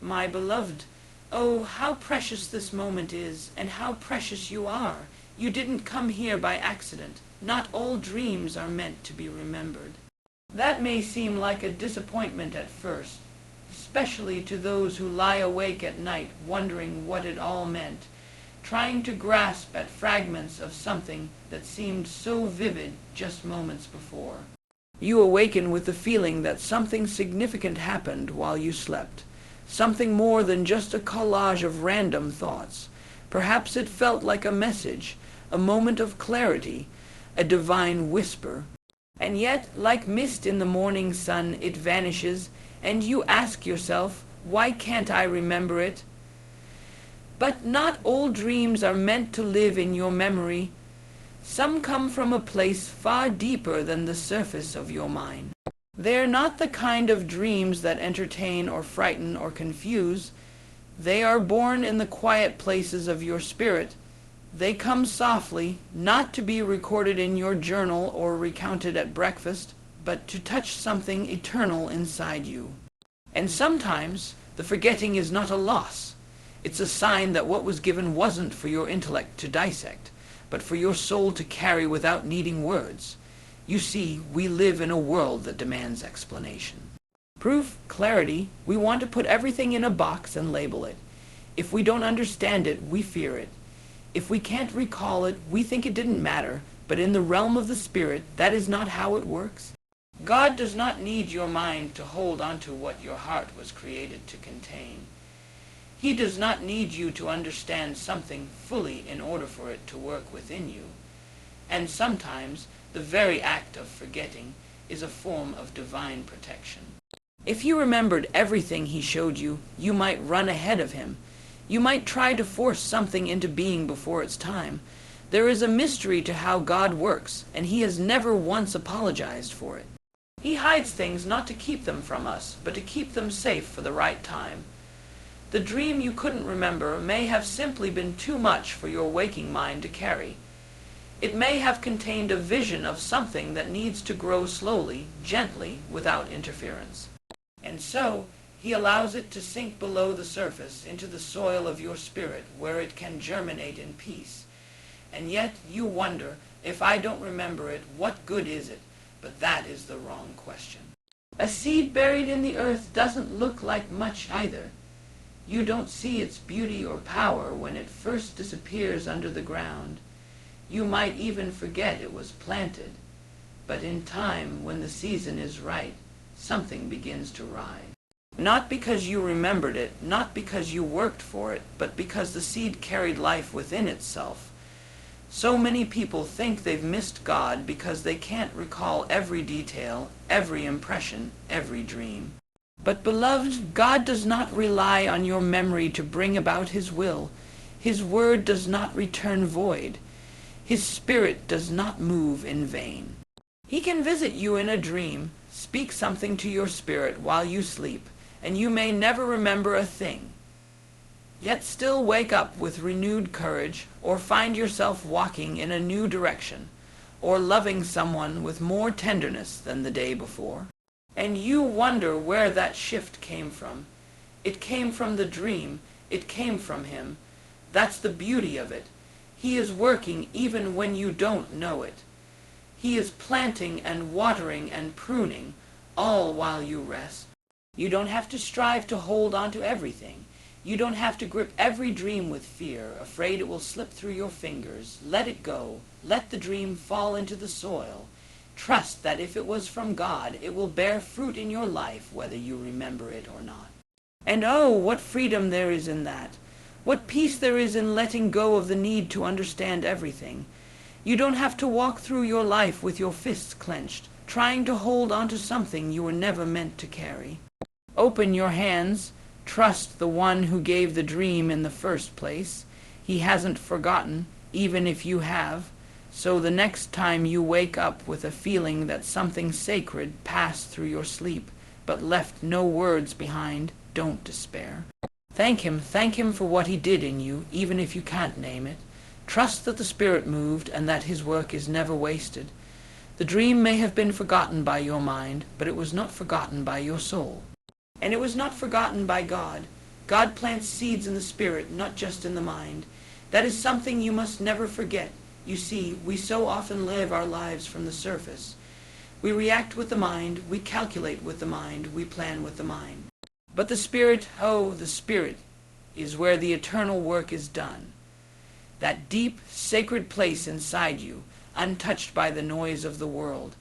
my beloved. Oh, how precious this moment is, and how precious you are. You didn't come here by accident. Not all dreams are meant to be remembered. That may seem like a disappointment at first, especially to those who lie awake at night wondering what it all meant, trying to grasp at fragments of something that seemed so vivid just moments before. You awaken with the feeling that something significant happened while you slept, something more than just a collage of random thoughts. Perhaps it felt like a message, a moment of clarity, a divine whisper. And yet, like mist in the morning sun, it vanishes, and you ask yourself, why can't I remember it? But not all dreams are meant to live in your memory. Some come from a place far deeper than the surface of your mind. They're not the kind of dreams that entertain or frighten or confuse. They are born in the quiet places of your spirit. They come softly, not to be recorded in your journal or recounted at breakfast, but to touch something eternal inside you. And sometimes the forgetting is not a loss. It's a sign that what was given wasn't for your intellect to dissect, but for your soul to carry without needing words. You see, we live in a world that demands explanation. Proof, clarity, we want to put everything in a box and label it. If we don't understand it, we fear it. If we can't recall it, we think it didn't matter, but in the realm of the spirit, that is not how it works. God does not need your mind to hold onto what your heart was created to contain. He does not need you to understand something fully in order for it to work within you. And sometimes the very act of forgetting is a form of divine protection. If you remembered everything he showed you, you might run ahead of him. You might try to force something into being before its time. There is a mystery to how God works, and he has never once apologized for it. He hides things not to keep them from us, but to keep them safe for the right time. The dream you couldn't remember may have simply been too much for your waking mind to carry. It may have contained a vision of something that needs to grow slowly, gently, without interference. And so, he allows it to sink below the surface into the soil of your spirit, where it can germinate in peace. And yet you wonder, if I don't remember it, what good is it? But that is the wrong question. A seed buried in the earth doesn't look like much either. You don't see its beauty or power when it first disappears under the ground. You might even forget it was planted. But in time, when the season is right, something begins to rise. Not because you remembered it, not because you worked for it, but because the seed carried life within itself. So many people think they've missed God because they can't recall every detail, every impression, every dream. But beloved, God does not rely on your memory to bring about his will. His word does not return void. His spirit does not move in vain. He can visit you in a dream, speak something to your spirit while you sleep, and you may never remember a thing. Yet still wake up with renewed courage, or find yourself walking in a new direction, or loving someone with more tenderness than the day before. And you wonder where that shift came from. It came from the dream. It came from him. That's the beauty of it. He is working even when you don't know it. He is planting and watering and pruning, all while you rest. You don't have to strive to hold on to everything. You don't have to grip every dream with fear, afraid it will slip through your fingers. Let it go. Let the dream fall into the soil. Trust that if it was from God, it will bear fruit in your life, whether you remember it or not. And oh, what freedom there is in that. What peace there is in letting go of the need to understand everything. You don't have to walk through your life with your fists clenched, trying to hold on to something you were never meant to carry. Open your hands. Trust the one who gave the dream in the first place. He hasn't forgotten, even if you have. So the next time you wake up with a feeling that something sacred passed through your sleep, but left no words behind, don't despair. Thank him for what he did in you, even if you can't name it. Trust that the Spirit moved and that his work is never wasted. The dream may have been forgotten by your mind, but it was not forgotten by your soul. And it was not forgotten by God. God plants seeds in the spirit, not just in the mind. That is something you must never forget. You see, we so often live our lives from the surface. We react with the mind, we calculate with the mind, we plan with the mind. But the spirit, oh, the spirit, is where the eternal work is done. That deep, sacred place inside you, untouched by the noise of the world,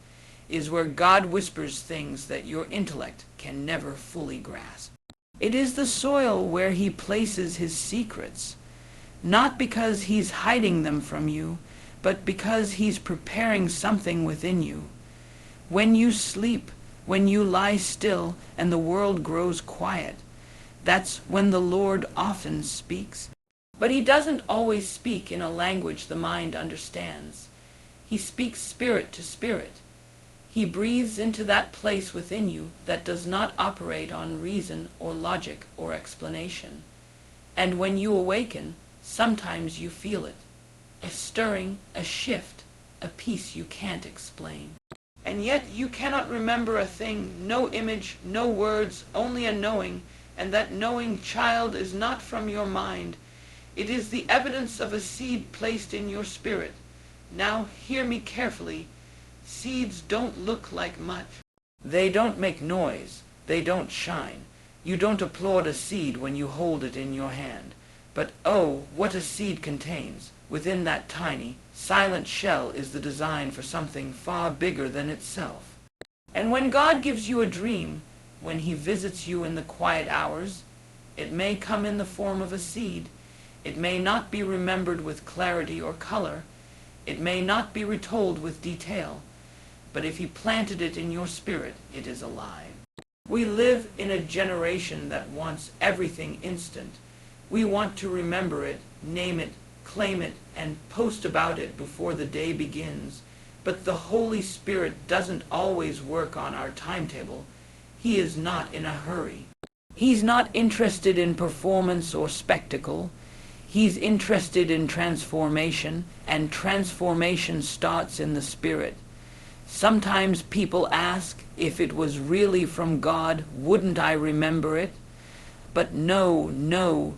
is where God whispers things that your intellect can never fully grasp. It is the soil where he places his secrets, not because he's hiding them from you, but because he's preparing something within you. When you sleep, when you lie still and the world grows quiet, that's when the Lord often speaks. But he doesn't always speak in a language the mind understands. He speaks spirit to spirit. He breathes into that place within you that does not operate on reason or logic or explanation. And when you awaken, sometimes you feel it. A stirring, a shift, a peace you can't explain. And yet you cannot remember a thing, no image, no words, only a knowing, and that knowing, child, is not from your mind. It is the evidence of a seed placed in your spirit. Now hear me carefully. Seeds don't look like much. They don't make noise. They don't shine. You don't applaud a seed when you hold it in your hand. But oh, what a seed contains. Within that tiny, silent shell is the design for something far bigger than itself. And when God gives you a dream, when he visits you in the quiet hours, it may come in the form of a seed. It may not be remembered with clarity or color. It may not be retold with detail. But if he planted it in your spirit, it is alive. We live in a generation that wants everything instant. We want to remember it, name it, claim it, and post about it before the day begins. But the Holy Spirit doesn't always work on our timetable. He is not in a hurry. He's not interested in performance or spectacle. He's interested in transformation, and transformation starts in the spirit. Sometimes people ask, if it was really from God, wouldn't I remember it? But no,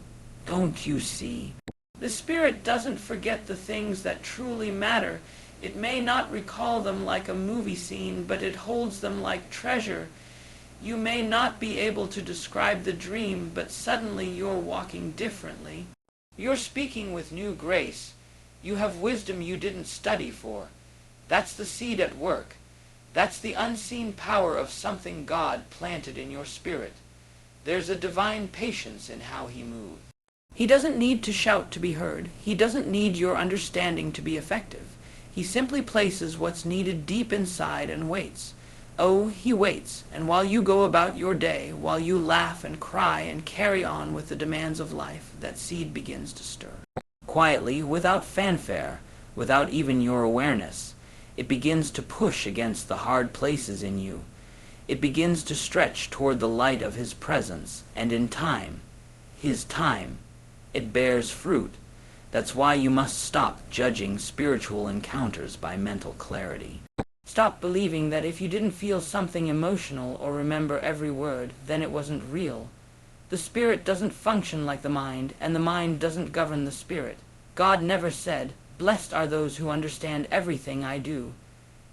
don't you see? The Spirit doesn't forget the things that truly matter. It may not recall them like a movie scene, but it holds them like treasure. You may not be able to describe the dream, but suddenly you're walking differently. You're speaking with new grace. You have wisdom you didn't study for. That's the seed at work. That's the unseen power of something God planted in your spirit. There's a divine patience in how he moves. He doesn't need to shout to be heard. He doesn't need your understanding to be effective. He simply places what's needed deep inside and waits. Oh, he waits, and while you go about your day, while you laugh and cry and carry on with the demands of life, that seed begins to stir. Quietly, without fanfare, without even your awareness, it begins to push against the hard places in you. It begins to stretch toward the light of his presence, and in time, his time, it bears fruit. That's why you must stop judging spiritual encounters by mental clarity. Stop believing that if you didn't feel something emotional or remember every word, then it wasn't real. The spirit doesn't function like the mind, and the mind doesn't govern the spirit. God never said, "Blessed are those who understand everything I do."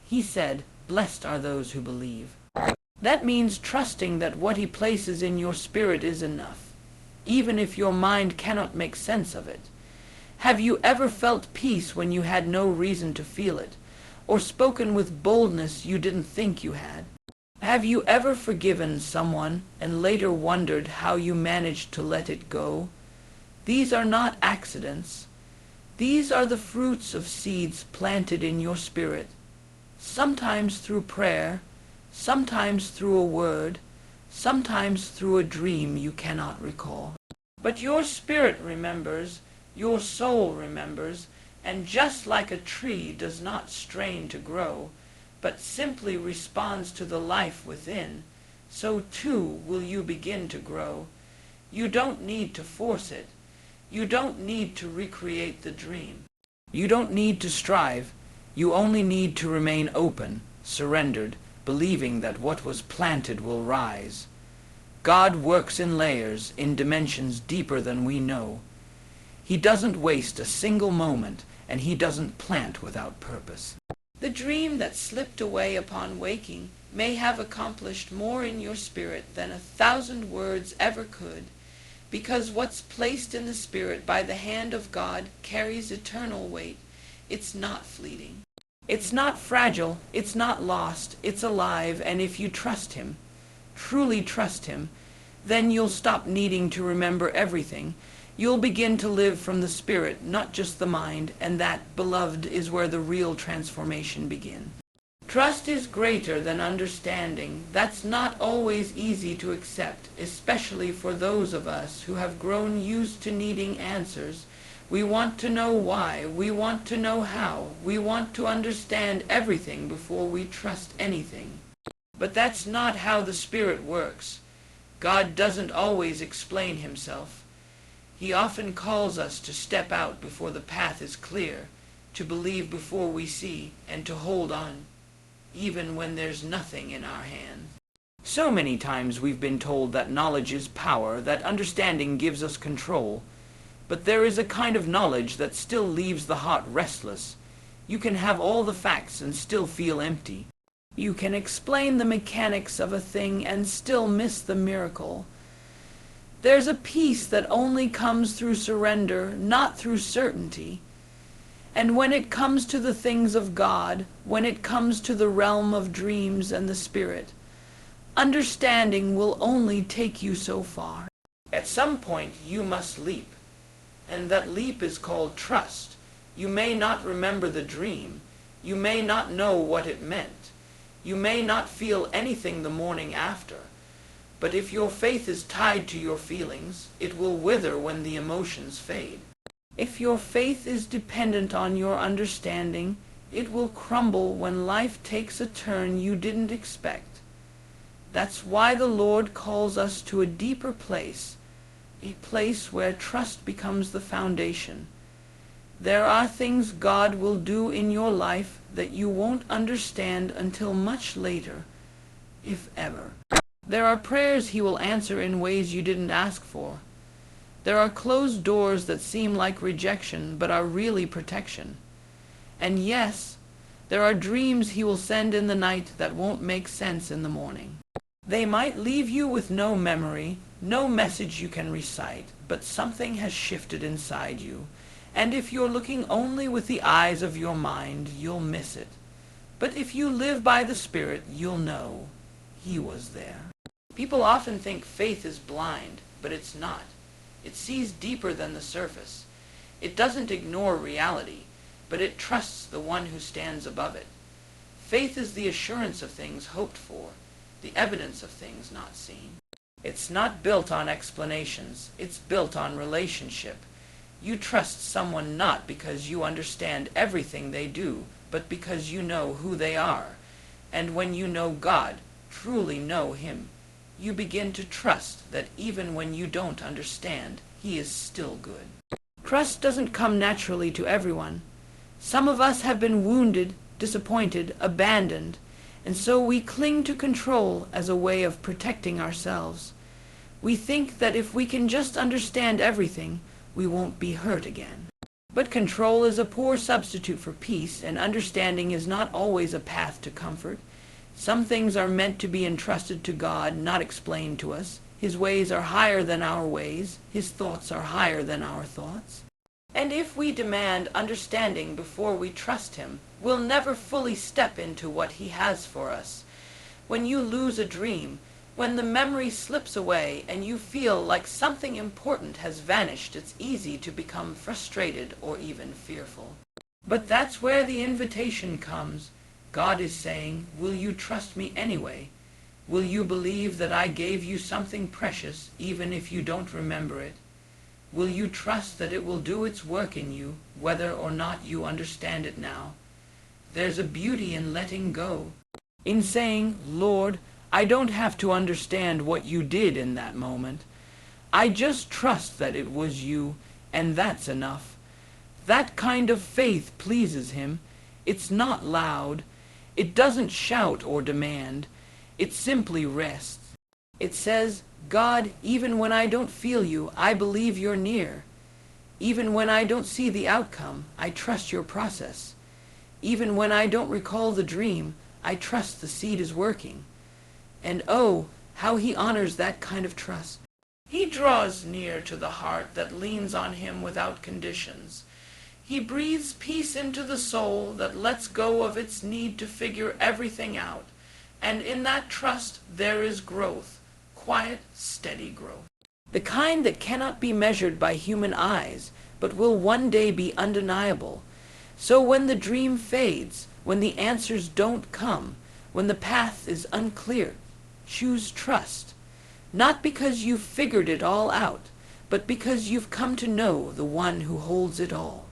He said, "Blessed are those who believe." That means trusting that what he places in your spirit is enough, even if your mind cannot make sense of it. Have you ever felt peace when you had no reason to feel it, or spoken with boldness you didn't think you had? Have you ever forgiven someone and later wondered how you managed to let it go? These are not accidents. These are the fruits of seeds planted in your spirit, sometimes through prayer, sometimes through a word, sometimes through a dream you cannot recall. But your spirit remembers, your soul remembers, and just like a tree does not strain to grow, but simply responds to the life within, so too will you begin to grow. You don't need to force it. You don't need to recreate the dream. You don't need to strive. You only need to remain open, surrendered, believing that what was planted will rise. God works in layers, in dimensions deeper than we know. He doesn't waste a single moment, and he doesn't plant without purpose. The dream that slipped away upon waking may have accomplished more in your spirit than 1,000 words ever could, because what's placed in the spirit by the hand of God carries eternal weight. It's not fleeting. It's not fragile. It's not lost. It's alive, and if you trust him, truly trust him, then you'll stop needing to remember everything. You'll begin to live from the spirit, not just the mind, and that, beloved, is where the real transformation begins. Trust is greater than understanding. That's not always easy to accept, especially for those of us who have grown used to needing answers. We want to know why. We want to know how. We want to understand everything before we trust anything. But that's not how the Spirit works. God doesn't always explain himself. He often calls us to step out before the path is clear, to believe before we see, and to hold on, even when there's nothing in our hands. So many times we've been told that knowledge is power, that understanding gives us control. But there is a kind of knowledge that still leaves the heart restless. You can have all the facts and still feel empty. You can explain the mechanics of a thing and still miss the miracle. There's a peace that only comes through surrender, not through certainty. And when it comes to the things of God, when it comes to the realm of dreams and the spirit, understanding will only take you so far. At some point you must leap, and that leap is called trust. You may not remember the dream. You may not know what it meant. You may not feel anything the morning after. But if your faith is tied to your feelings, it will wither when the emotions fade. If your faith is dependent on your understanding, it will crumble when life takes a turn you didn't expect. That's why the Lord calls us to a deeper place, a place where trust becomes the foundation. There are things God will do in your life that you won't understand until much later, if ever. There are prayers he will answer in ways you didn't ask for. There are closed doors that seem like rejection but are really protection. And yes, there are dreams he will send in the night that won't make sense in the morning. They might leave you with no memory, no message you can recite, but something has shifted inside you. And if you're looking only with the eyes of your mind, you'll miss it. But if you live by the Spirit, you'll know he was there. People often think faith is blind, but it's not. It sees deeper than the surface. It doesn't ignore reality, but it trusts the one who stands above it. Faith is the assurance of things hoped for, the evidence of things not seen. It's not built on explanations. It's built on relationship. You trust someone not because you understand everything they do, but because you know who they are. And when you know God, truly know him, you begin to trust that even when you don't understand, he is still good. Trust doesn't come naturally to everyone. Some of us have been wounded, disappointed, abandoned, and so we cling to control as a way of protecting ourselves. We think that if we can just understand everything, we won't be hurt again. But control is a poor substitute for peace, and understanding is not always a path to comfort. Some things are meant to be entrusted to God, not explained to us. His ways are higher than our ways. His thoughts are higher than our thoughts. And if we demand understanding before we trust him, we'll never fully step into what he has for us. When you lose a dream, when the memory slips away and you feel like something important has vanished, it's easy to become frustrated or even fearful. But that's where the invitation comes. God is saying, will you trust me anyway? Will you believe that I gave you something precious, even if you don't remember it? Will you trust that it will do its work in you, whether or not you understand it now? There's a beauty in letting go, in saying, Lord, I don't have to understand what you did in that moment. I just trust that it was you, and that's enough. That kind of faith pleases him. It's not loud. It doesn't shout or demand. It simply rests. It says, God, even when I don't feel you, I believe you're near. Even when I don't see the outcome, I trust your process. Even when I don't recall the dream, I trust the seed is working. And oh, how he honors that kind of trust. He draws near to the heart that leans on him without conditions. He breathes peace into the soul that lets go of its need to figure everything out. And in that trust there is growth, quiet, steady growth. The kind that cannot be measured by human eyes, but will one day be undeniable. So when the dream fades, when the answers don't come, when the path is unclear, choose trust. Not because you've figured it all out, but because you've come to know the one who holds it all.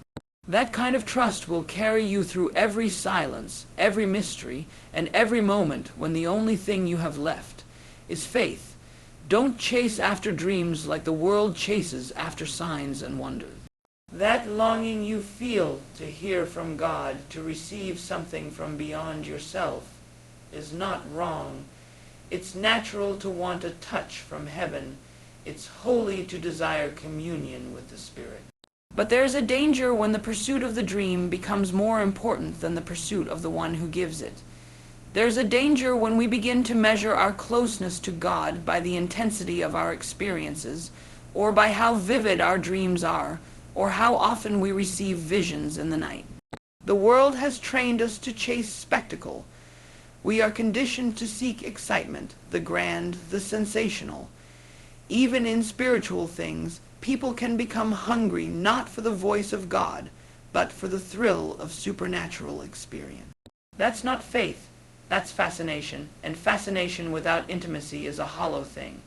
That kind of trust will carry you through every silence, every mystery, and every moment when the only thing you have left is faith. Don't chase after dreams like the world chases after signs and wonders. That longing you feel to hear from God, to receive something from beyond yourself, is not wrong. It's natural to want a touch from heaven. It's holy to desire communion with the Spirit. But there's a danger when the pursuit of the dream becomes more important than the pursuit of the one who gives it. There's a danger when we begin to measure our closeness to God by the intensity of our experiences, or by how vivid our dreams are, or how often we receive visions in the night. The world has trained us to chase spectacle. We are conditioned to seek excitement, the grand, the sensational. Even in spiritual things, people can become hungry not for the voice of God, but for the thrill of supernatural experience. That's not faith, that's fascination, and fascination without intimacy is a hollow thing.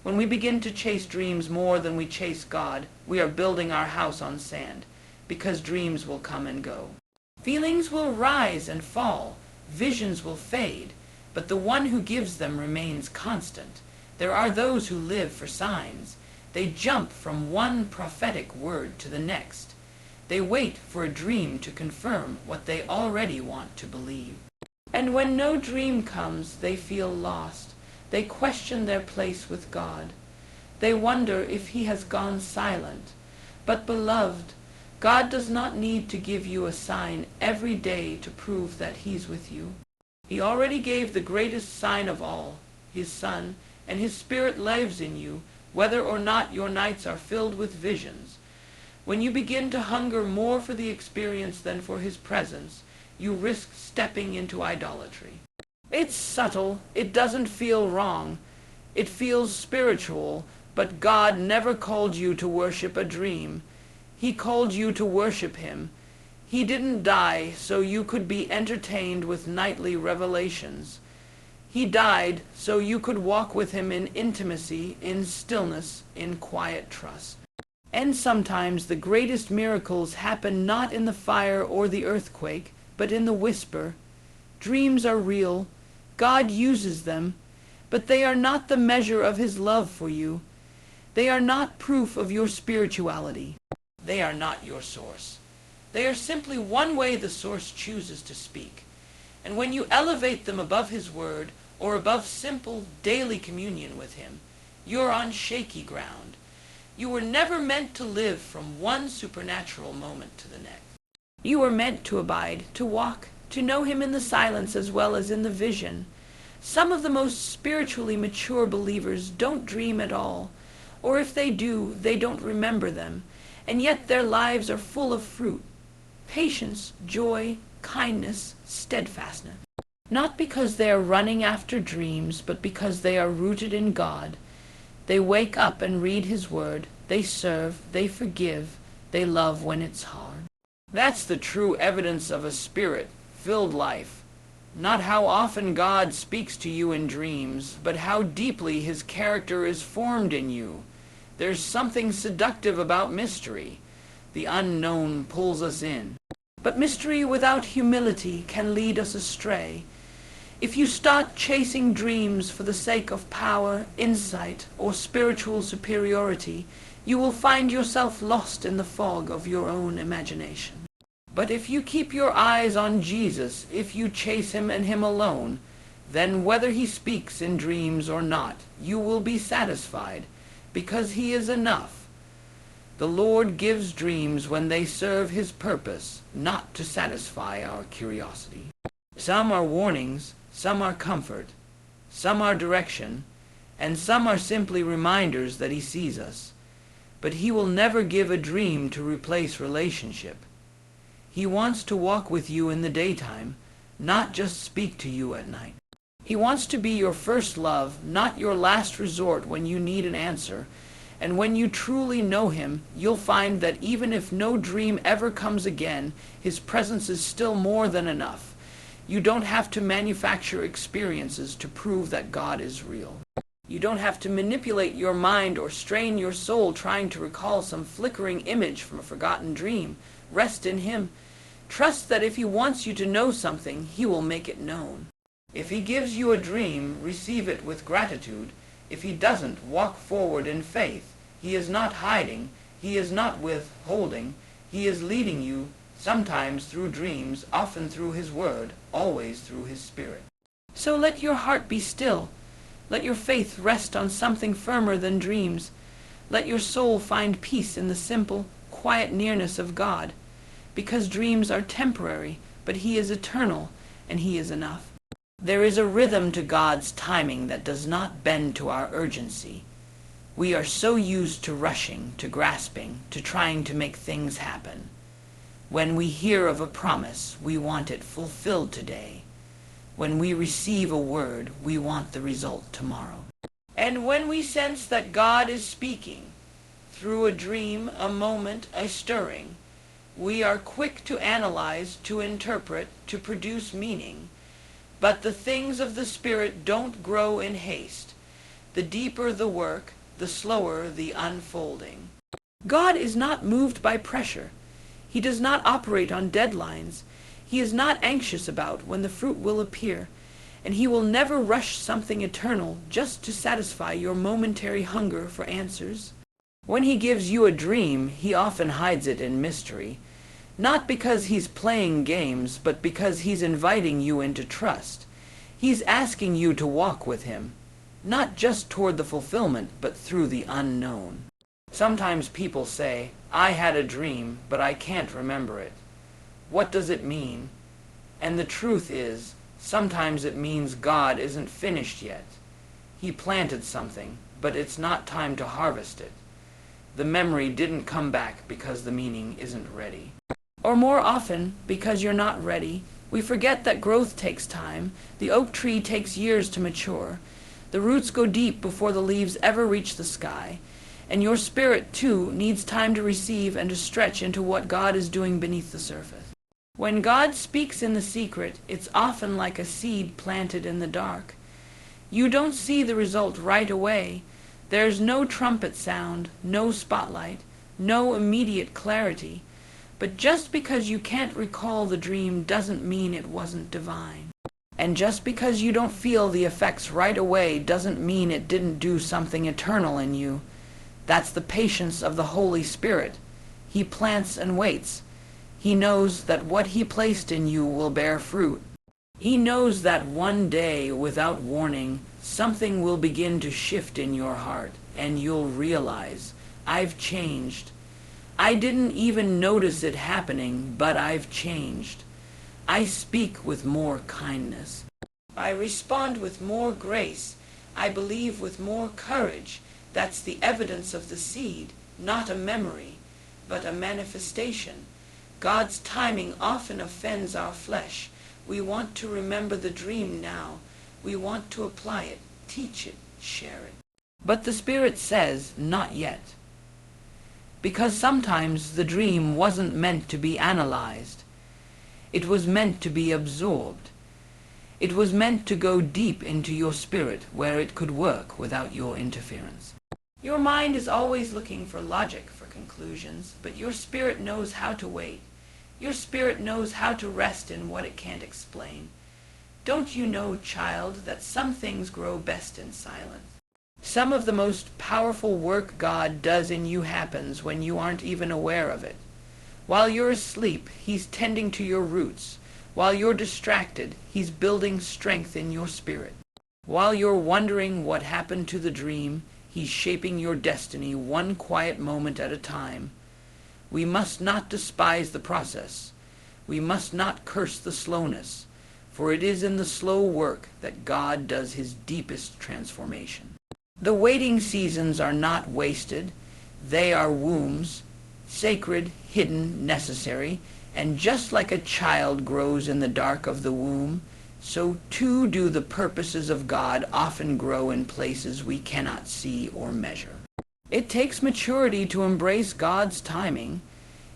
When we begin to chase dreams more than we chase God, we are building our house on sand, because dreams will come and go. Feelings will rise and fall, visions will fade, but the one who gives them remains constant. There are those who live for signs. They jump from one prophetic word to the next. They wait for a dream to confirm what they already want to believe. And when no dream comes, they feel lost. They question their place with God. They wonder if he has gone silent. But beloved, God does not need to give you a sign every day to prove that he's with you. He already gave the greatest sign of all, his Son, and his Spirit lives in you, whether or not your nights are filled with visions. When you begin to hunger more for the experience than for his presence, you risk stepping into idolatry. It's subtle, it doesn't feel wrong, it feels spiritual, but God never called you to worship a dream. He called you to worship him. He didn't die so you could be entertained with nightly revelations. He died so you could walk with him in intimacy, in stillness, in quiet trust. And sometimes the greatest miracles happen not in the fire or the earthquake, but in the whisper. Dreams are real. God uses them, but they are not the measure of his love for you. They are not proof of your spirituality. They are not your source. They are simply one way the source chooses to speak. And when you elevate them above his word, or above simple daily communion with him, you're on shaky ground. You were never meant to live from one supernatural moment to the next. You were meant to abide, to walk, to know him in the silence as well as in the vision. Some of the most spiritually mature believers don't dream at all, or if they do, they don't remember them, and yet their lives are full of fruit, patience, joy, kindness, steadfastness. Not because they are running after dreams, but because they are rooted in God. They wake up and read his word, they serve, they forgive, they love when it's hard. That's the true evidence of a spirit-filled life. Not how often God speaks to you in dreams, but how deeply his character is formed in you. There's something seductive about mystery. The unknown pulls us in. But mystery without humility can lead us astray. If you start chasing dreams for the sake of power, insight, or spiritual superiority, you will find yourself lost in the fog of your own imagination. But if you keep your eyes on Jesus, if you chase him and him alone, Then whether he speaks in dreams or not, you will be satisfied, because he is enough. The Lord gives dreams when they serve his purpose, not to satisfy our curiosity. Some are warnings, some are comfort, some are direction, and some are simply reminders that he sees us. But he will never give a dream to replace relationship. He wants to walk with you in the daytime, not just speak to you at night. He wants to be your first love, not your last resort when you need an answer. And when you truly know him, you'll find that even if no dream ever comes again, his presence is still more than enough. You don't have to manufacture experiences to prove that God is real. You don't have to manipulate your mind or strain your soul trying to recall some flickering image from a forgotten dream. Rest in him. Trust that if he wants you to know something, he will make it known. If he gives you a dream, receive it with gratitude. If he doesn't, walk forward in faith. He is not hiding. He is not withholding. He is leading you, sometimes through dreams, often through his word, always through his spirit. So let your heart be still. Let your faith rest on something firmer than dreams. Let your soul find peace in the simple, quiet nearness of God. Because dreams are temporary, but he is eternal, and he is enough. There is a rhythm to God's timing that does not bend to our urgency. We are so used to rushing, to grasping, to trying to make things happen. When we hear of a promise, we want it fulfilled today. When we receive a word, we want the result tomorrow. And when we sense that God is speaking, through a dream, a moment, a stirring, we are quick to analyze, to interpret, to produce meaning. But the things of the Spirit don't grow in haste. The deeper the work, the slower the unfolding. God is not moved by pressure. He does not operate on deadlines. He is not anxious about when the fruit will appear, and he will never rush something eternal just to satisfy your momentary hunger for answers. When he gives you a dream, he often hides it in mystery, not because he's playing games, but because he's inviting you into trust. He's asking you to walk with him, not just toward the fulfillment, but through the unknown. Sometimes people say, I had a dream, but I can't remember it. What does it mean? And the truth is, sometimes it means God isn't finished yet. He planted something, but it's not time to harvest it. The memory didn't come back because the meaning isn't ready. Or more often, because you're not ready, we forget that growth takes time. The oak tree takes years to mature. The roots go deep before the leaves ever reach the sky. And your spirit, too, needs time to receive and to stretch into what God is doing beneath the surface. When God speaks in the secret, it's often like a seed planted in the dark. You don't see the result right away. There's no trumpet sound, no spotlight, no immediate clarity. But just because you can't recall the dream doesn't mean it wasn't divine. And just because you don't feel the effects right away doesn't mean it didn't do something eternal in you. That's the patience of the Holy Spirit. He plants and waits. He knows that what he placed in you will bear fruit. He knows that one day, without warning, something will begin to shift in your heart, and you'll realize, I've changed. I didn't even notice it happening, but I've changed. I speak with more kindness. I respond with more grace. I believe with more courage. That's the evidence of the seed, not a memory, but a manifestation. God's timing often offends our flesh. We want to remember the dream now. We want to apply it, teach it, share it. But the Spirit says, not yet. Because sometimes the dream wasn't meant to be analyzed. It was meant to be absorbed. It was meant to go deep into your spirit where it could work without your interference. Your mind is always looking for logic, for conclusions, but your spirit knows how to wait. Your spirit knows how to rest in what it can't explain. Don't you know, child, that some things grow best in silence? Some of the most powerful work God does in you happens when you aren't even aware of it. While you're asleep, he's tending to your roots, While you're distracted, he's building strength in your spirit. While you're wondering what happened to the dream, he's shaping your destiny one quiet moment at a time. We must not despise the process. We must not curse the slowness, for it is in the slow work that God does his deepest transformation. The waiting seasons are not wasted. They are wombs, sacred, hidden, necessary, and just like a child grows in the dark of the womb, so too do the purposes of God often grow in places we cannot see or measure. It takes maturity to embrace God's timing.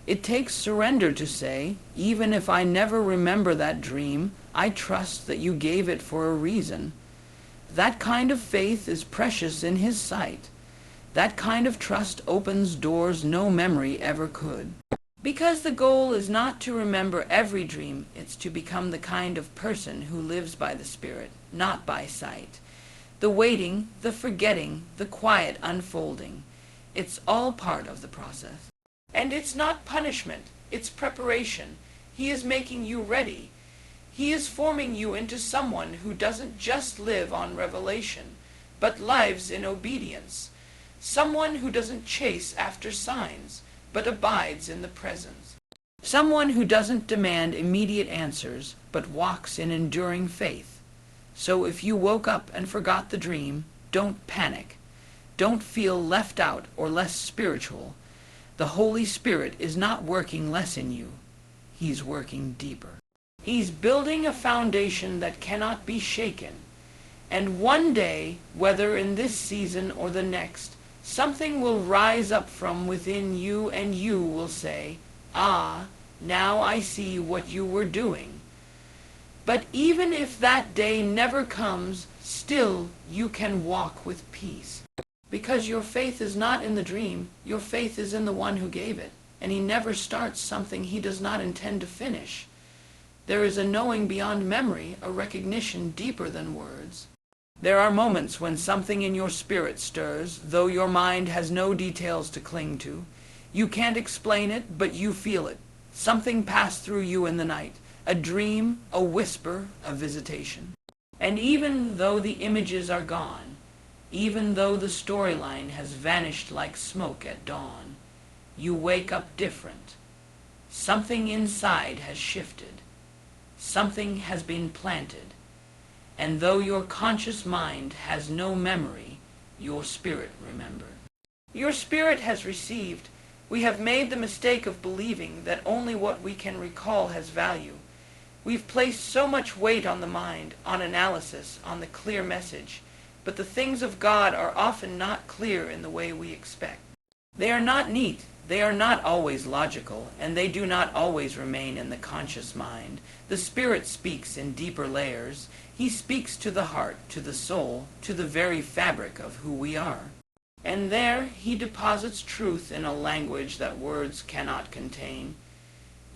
It takes surrender to say, even if I never remember that dream, I trust that you gave it for a reason. That kind of faith is precious in his sight. That kind of trust opens doors no memory ever could. Because the goal is not to remember every dream, it's to become the kind of person who lives by the Spirit, not by sight. The waiting, the forgetting, the quiet unfolding, it's all part of the process. And it's not punishment, it's preparation. He is making you ready. He is forming you into someone who doesn't just live on revelation, but lives in obedience. Someone who doesn't chase after signs, but abides in the presence. Someone who doesn't demand immediate answers, but walks in enduring faith. So if you woke up and forgot the dream, don't panic. Don't feel left out or less spiritual. The Holy Spirit is not working less in you. He's working deeper. He's building a foundation that cannot be shaken. And one day, whether in this season or the next, something will rise up from within you and you will say, "Ah, now I see what you were doing." But even if that day never comes, still you can walk with peace. Because your faith is not in the dream, your faith is in the one who gave it, and he never starts something he does not intend to finish. There is a knowing beyond memory, a recognition deeper than words. There are moments when something in your spirit stirs, though your mind has no details to cling to. You can't explain it, but you feel it. Something passed through you in the night, a dream, a whisper, a visitation. And even though the images are gone, even though the storyline has vanished like smoke at dawn, you wake up different. Something inside has shifted. Something has been planted. And though your conscious mind has no memory, your spirit remembered. Your spirit has received. We have made the mistake of believing that only what we can recall has value. We've placed so much weight on the mind, on analysis, on the clear message. But the things of God are often not clear in the way we expect. They are not neat, they are not always logical, and they do not always remain in the conscious mind. The Spirit speaks in deeper layers. He speaks to the heart, to the soul, to the very fabric of who we are. And there he deposits truth in a language that words cannot contain.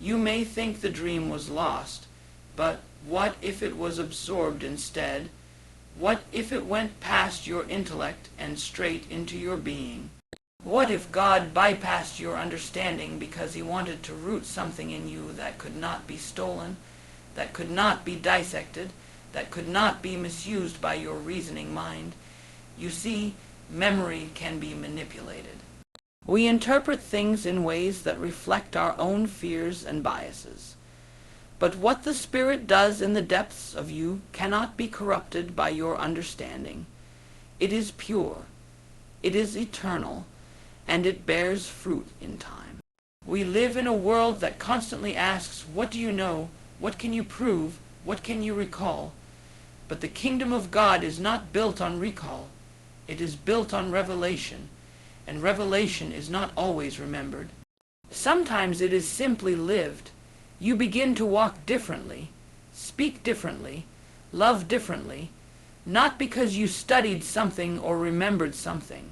You may think the dream was lost, but what if it was absorbed instead? What if it went past your intellect and straight into your being? What if God bypassed your understanding because he wanted to root something in you that could not be stolen, that could not be dissected, that could not be misused by your reasoning mind? You see, memory can be manipulated. We interpret things in ways that reflect our own fears and biases. But what the Spirit does in the depths of you cannot be corrupted by your understanding. It is pure, it is eternal, and it bears fruit in time. We live in a world that constantly asks, what do you know? What can you prove? What can you recall? But the kingdom of God is not built on recall. It is built on revelation, and revelation is not always remembered. Sometimes it is simply lived. You begin to walk differently, speak differently, love differently, not because you studied something or remembered something,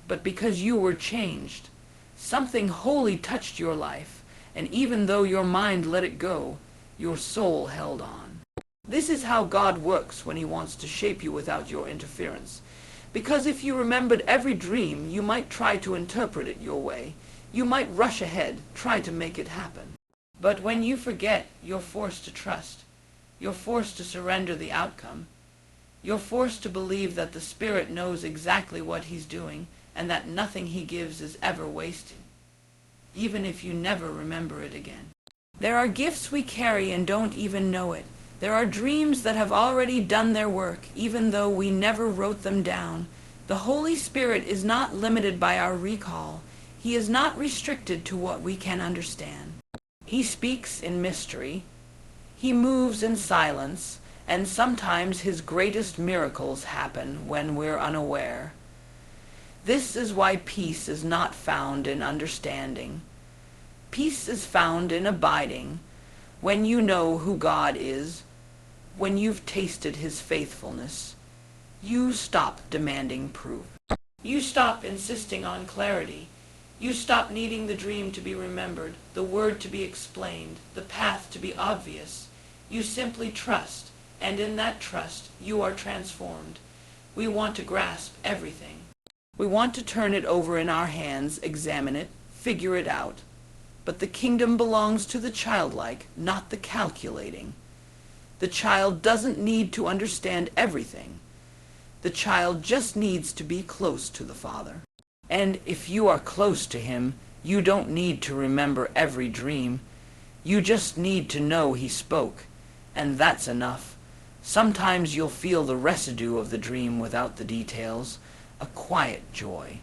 but because you were changed. Something holy touched your life, and even though your mind let it go, your soul held on. This is how God works when he wants to shape you without your interference. Because if you remembered every dream, you might try to interpret it your way. You might rush ahead, try to make it happen. But when you forget, you're forced to trust. You're forced to surrender the outcome. You're forced to believe that the Spirit knows exactly what he's doing and that nothing he gives is ever wasted, even if you never remember it again. There are gifts we carry and don't even know it. There are dreams that have already done their work, even though we never wrote them down. The Holy Spirit is not limited by our recall. He is not restricted to what we can understand. He speaks in mystery. He moves in silence, and sometimes his greatest miracles happen when we're unaware. This is why peace is not found in understanding. Peace is found in abiding, when you know who God is, when you've tasted his faithfulness. You stop demanding proof. You stop insisting on clarity. You stop needing the dream to be remembered, the word to be explained, the path to be obvious. You simply trust, and in that trust you are transformed. We want to grasp everything. We want to turn it over in our hands, examine it, figure it out. But the kingdom belongs to the childlike, not the calculating. The child doesn't need to understand everything. The child just needs to be close to the Father. And if you are close to him, you don't need to remember every dream. You just need to know he spoke, and that's enough. Sometimes you'll feel the residue of the dream without the details, a quiet joy.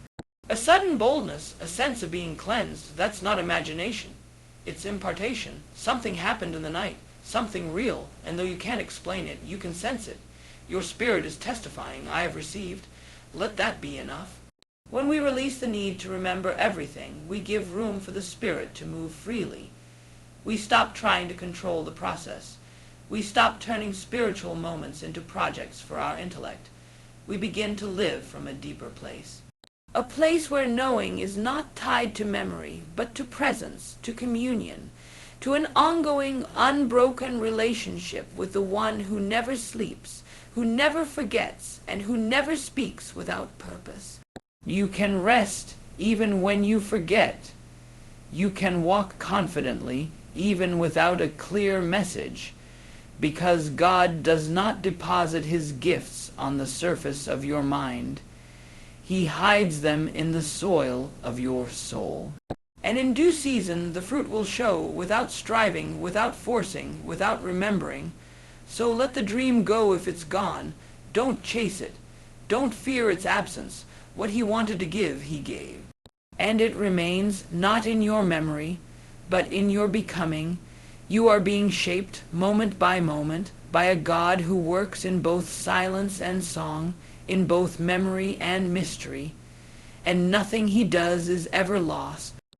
A sudden boldness, a sense of being cleansed, that's not imagination. It's impartation. Something happened in the night, something real, and though you can't explain it, you can sense it. Your spirit is testifying, I have received. Let that be enough. When we release the need to remember everything, we give room for the Spirit to move freely. We stop trying to control the process. We stop turning spiritual moments into projects for our intellect. We begin to live from a deeper place. A place where knowing is not tied to memory, but to presence, to communion, to an ongoing, unbroken relationship with the one who never sleeps, who never forgets, and who never speaks without purpose. You can rest even when you forget. You can walk confidently even without a clear message, because God does not deposit his gifts on the surface of your mind. He hides them in the soil of your soul. And in due season the fruit will show, without striving, without forcing, without remembering. So let the dream go if it's gone. Don't chase it. Don't fear its absence. What he wanted to give, he gave. And it remains not in your memory, but in your becoming. You are being shaped moment by moment by a God who works in both silence and song, in both memory and mystery. And nothing he does is ever lost.